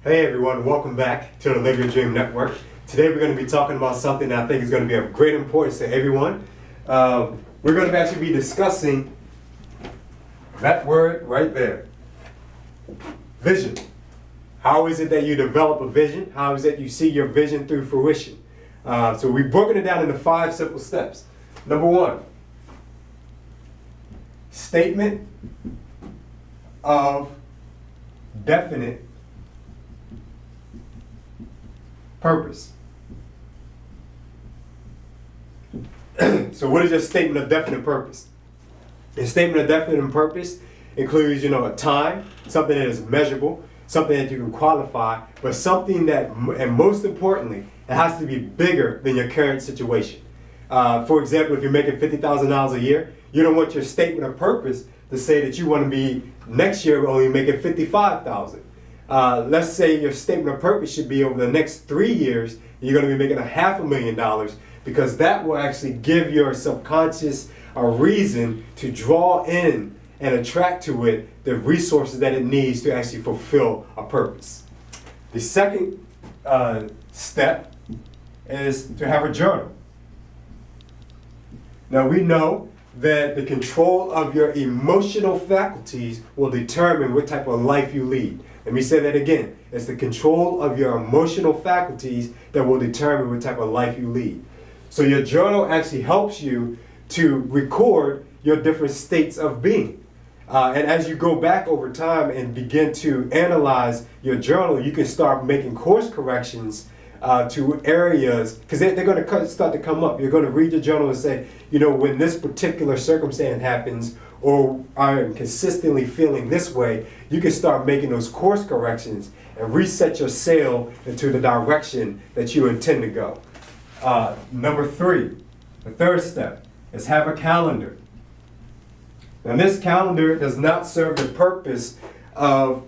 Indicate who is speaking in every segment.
Speaker 1: Hey everyone, welcome back to the Live Your Dream Network. Today we're going to be talking about something that I think is going to be of great importance to everyone. We're going to actually be discussing that word right there, vision. How is it that you develop a vision? How is it you see your vision through fruition? So we've broken it down into 5 simple steps. Number 1, statement of definite purpose. So what is your statement of definite purpose? A statement of definite purpose includes, a time, something that is measurable, something that you can qualify, but something that, and most importantly, it has to be bigger than your current situation. For example, if you're making $50,000 a year, you don't want your statement of purpose to say that you want to be next year only making $55,000. Let's say your statement of purpose should be over the next 3 years, you're going to be making $500,000, because that will actually give your subconscious a reason to draw in and attract to it the resources that it needs to actually fulfill a purpose. The second step is to have a journal. Now we know that the control of your emotional faculties will determine what type of life you lead. Let me say that again. It's the control of your emotional faculties that will determine what type of life you lead. So your journal actually helps you to record your different states of being. And as you go back over time and begin to analyze your journal, you can start making course corrections to areas, because they're going to start to come up. You're going to read your journal and say, when this particular circumstance happens, or I'm consistently feeling this way, you can start making those course corrections and reset your sail into the direction that you intend to go. Number 3, the third step is have a calendar. Now this calendar does not serve the purpose of,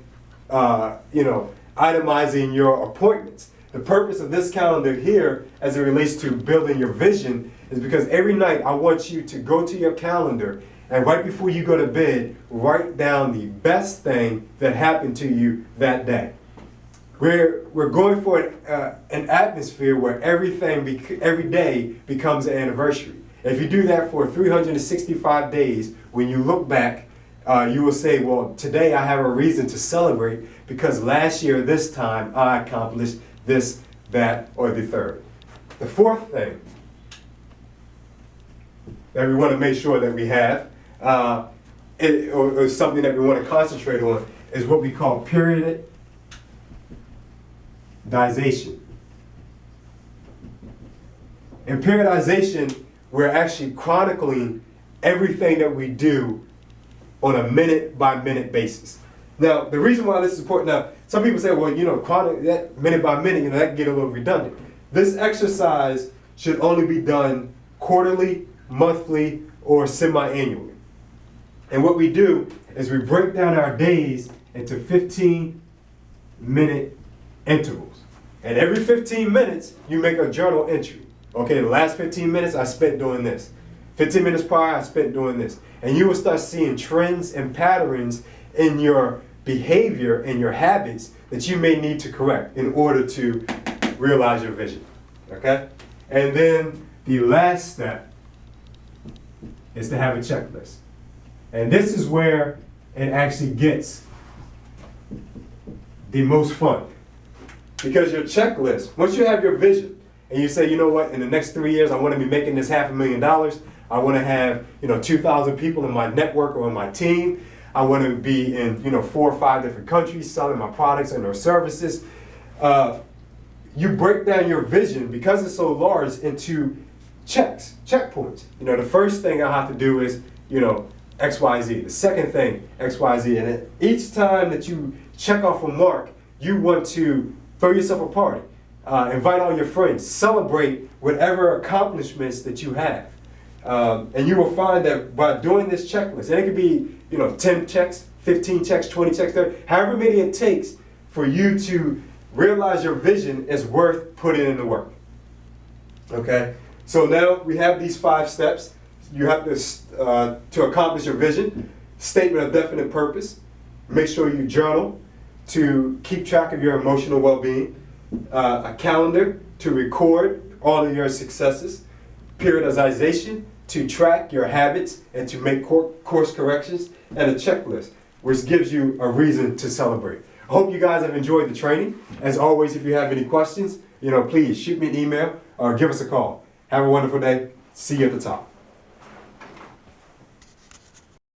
Speaker 1: itemizing your appointments. The purpose of this calendar here, as it relates to building your vision, is because every night I want you to go to your calendar and right before you go to bed, write down the best thing that happened to you that day. We're going for an atmosphere where every day becomes an anniversary. If you do that for 365 days, when you look back, you will say, well, today I have a reason to celebrate because last year this time I accomplished this, that, or the third. The fourth thing that we want to make sure that we have, or something that we want to concentrate on, is what we call periodization. In periodization, we're actually chronicling everything that we do on a minute-by-minute basis. Now, the reason why this is important, now, some people say, well, chronic, that minute by minute, that can get a little redundant. This exercise should only be done quarterly, monthly, or semi-annually. And what we do is we break down our days into 15-minute intervals. And every 15 minutes, you make a journal entry. Okay, the last 15 minutes I spent doing this. 15 minutes prior, I spent doing this. And you will start seeing trends and patterns in your behavior and your habits that you may need to correct in order to realize your vision. Okay? And then the last step is to have a checklist. And this is where it actually gets the most fun. Because your checklist, once you have your vision, and you say, in the next 3 years, I want to be making this $500,000. I want to have, 2,000 people in my network or in my team. I want to be in, 4 or 5 different countries selling my products and or services. You break down your vision, because it's so large, into checkpoints. The first thing I have to do is, X, Y, Z. The second thing, X, Y, Z. And each time that you check off a mark, you want to throw yourself a party. Invite all your friends. Celebrate whatever accomplishments that you have. And you will find that by doing this checklist, and it could be 10 checks, 15 checks, 20 checks, 30, however many it takes for you to realize your vision is worth putting in the work. Okay? So now we have these 5 steps. You have to accomplish your vision, statement of definite purpose, make sure you journal, to keep track of your emotional well-being, a calendar to record all of your successes, periodization to track your habits and to make course corrections, and a checklist, which gives you a reason to celebrate. I hope you guys have enjoyed the training. As always, if you have any questions, please shoot me an email or give us a call. Have a wonderful day. See you at the top.